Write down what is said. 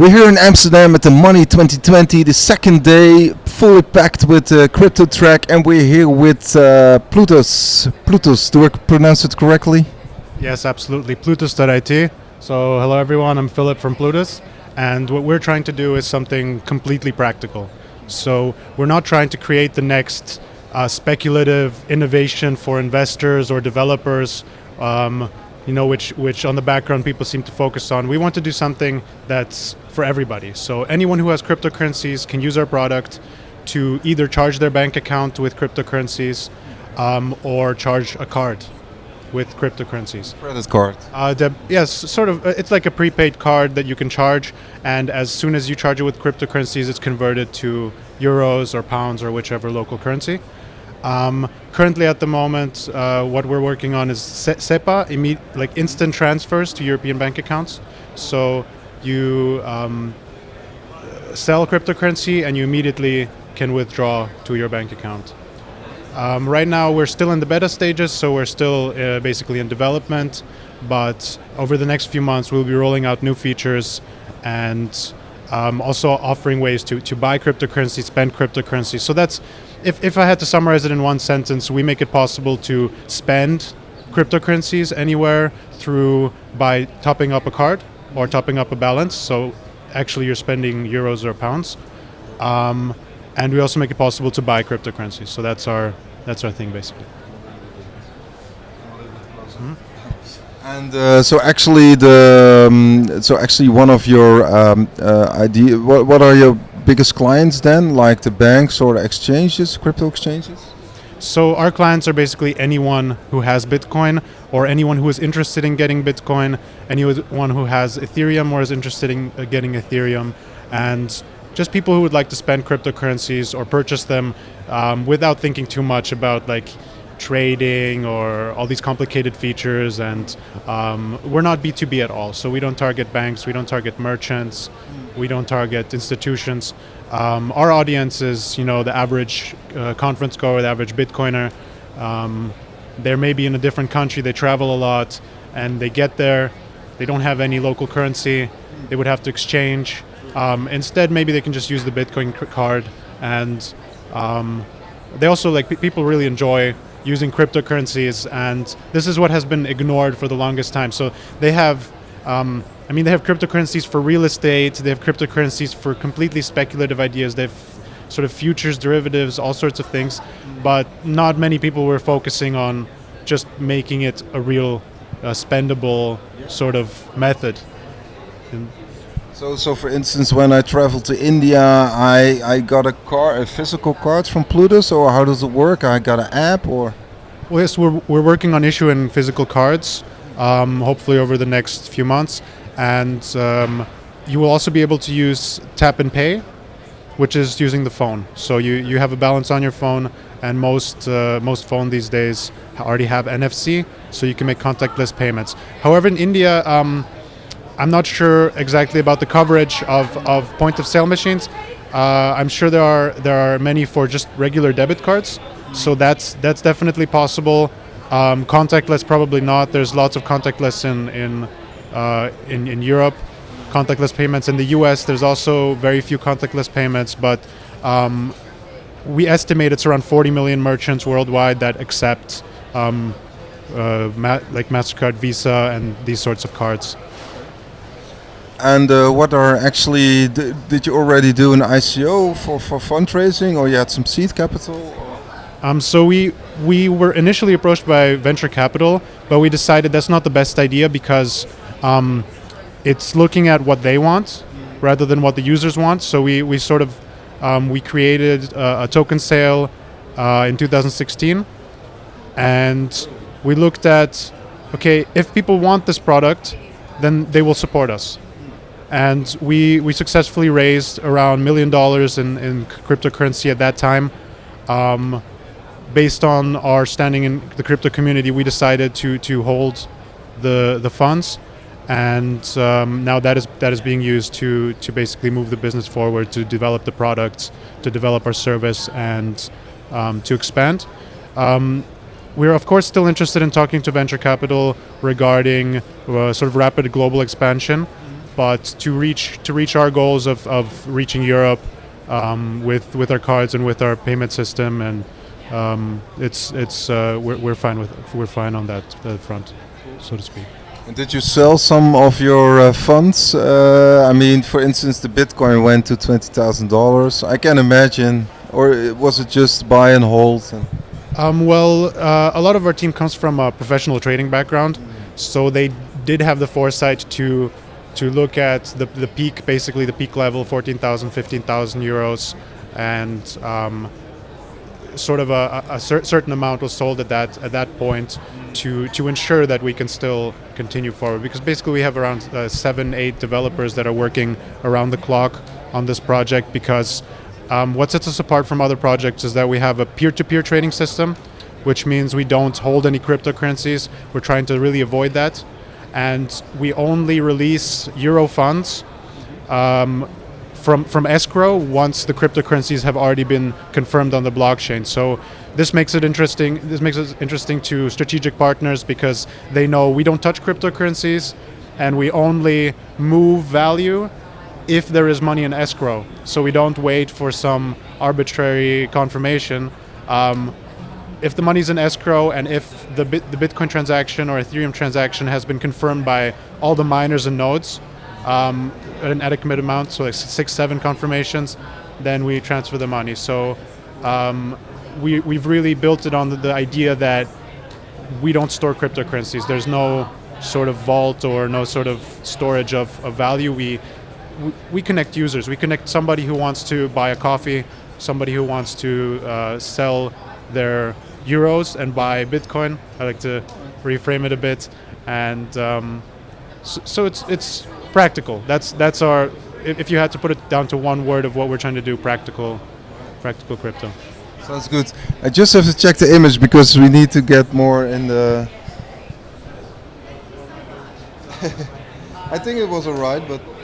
We're here in Amsterdam at the Money 2020, the second day, fully packed with crypto track, and we're here with Plutus. Do I pronounce it correctly? Yes, absolutely. Plutus.it. So, hello everyone, I'm Philip from Plutus, and what we're trying to do is something completely practical. So, we're not trying to create the next speculative innovation for investors or developers, which on the background people seem to focus on. We want to do something that's for everybody. So, anyone who has cryptocurrencies can use our product to either charge their bank account with cryptocurrencies or charge a card with cryptocurrencies. Credit card. Yes, sort of. It's like a prepaid card that you can charge, and as soon as you charge it with cryptocurrencies, it's converted to euros or pounds or whichever local currency. Currently, at the moment, what we're working on is SEPA, like instant transfers to European bank accounts. So you sell cryptocurrency and you immediately can withdraw to your bank account. Right now we're still in the beta stages, so we're still basically in development, but over the next few months we'll be rolling out new features and also offering ways to buy cryptocurrency, spend cryptocurrency. So that's, if I had to summarize it in one sentence, we make it possible to spend cryptocurrencies anywhere by topping up a card or topping up a balance. So actually you're spending euros or pounds. And we also make it possible to buy cryptocurrencies. So that's our thing basically. And so actually one of your idea. What are your biggest clients then? Like the banks or the exchanges, crypto exchanges? So our clients are basically anyone who has Bitcoin or anyone who is interested in getting Bitcoin, anyone who has Ethereum or is interested in getting Ethereum, and just people who would like to spend cryptocurrencies or purchase them without thinking too much about like trading or all these complicated features. And we're not B2B at all, so we don't target banks, we don't target merchants, we don't target institutions. Our audience is, the average conference goer, the average Bitcoiner. They're maybe in a different country, they travel a lot, and they get there, they don't have any local currency, they would have to exchange. Instead, maybe they can just use the Bitcoin card, and they also people really enjoy using cryptocurrencies, and this is what has been ignored for the longest time. So they have, they have cryptocurrencies for real estate, they have cryptocurrencies for completely speculative ideas, they have sort of futures, derivatives, all sorts of things, but not many people were focusing on just making it a real spendable sort of method. So for instance, when I travel to India, I got a physical card from Plutus, or how does it work? I got an app, or? Well, yes, we're working on issuing physical cards, hopefully over the next few months, and you will also be able to use tap and pay, which is using the phone. So you have a balance on your phone, and most phones these days already have NFC, so you can make contactless payments. However, in India, I'm not sure exactly about the coverage of point-of-sale machines. I'm sure there are many for just regular debit cards, so that's definitely possible. Contactless, probably not. There's lots of contactless in Europe, contactless payments. In the US, there's also very few contactless payments, but we estimate it's around 40 million merchants worldwide that accept MasterCard, Visa, and these sorts of cards. And what are actually, did you already do an ICO for fundraising, or you had some seed capital? So we were initially approached by venture capital, but we decided that's not the best idea because it's looking at what they want rather than what the users want. So we sort of, we created a token sale in 2016, and we looked at, okay, if people want this product, then they will support us. And we successfully raised around $1 million in cryptocurrency at that time. Based on our standing in the crypto community, we decided to hold the funds, and now that is being used to basically move the business forward, to develop the products, to develop our service, and to expand. We're of course still interested in talking to venture capital regarding sort of rapid global expansion. but to reach our goals of reaching Europe with our cards and with our payment system, and we're fine on that front, so to speak. And did you sell some of your funds? I mean, for instance, the Bitcoin went to $20,000. I can imagine, or was it just buy and hold? A lot of our team comes from a professional trading background, so they did have the foresight to look at the peak, basically the peak level, 14,000, 15,000 euros, and sort of a certain amount was sold at that point to ensure that we can still continue forward. Because basically we have around 7-8 developers that are working around the clock on this project. Because what sets us apart from other projects is that we have a peer-to-peer trading system, which means we don't hold any cryptocurrencies. We're trying to really avoid that. And we only release Euro funds from escrow once the cryptocurrencies have already been confirmed on the blockchain. So this makes it interesting. This makes it interesting to strategic partners because they know we don't touch cryptocurrencies, and we only move value if there is money in escrow. So we don't wait for some arbitrary confirmation. If the money's in escrow, and if the Bitcoin transaction or Ethereum transaction has been confirmed by all the miners and nodes at an adequate amount, so like 6-7 confirmations, then we transfer the money. So we've really built it on the idea that we don't store cryptocurrencies. There's no sort of vault or no sort of storage of value. We connect users. We connect somebody who wants to buy a coffee, somebody who wants to sell their euros and buy Bitcoin. I like to reframe it a bit, and so it's practical. That's our. If you had to put it down to one word of what we're trying to do, practical crypto. Sounds good. I just have to check the image because we need to get more in the. I think it was alright, but.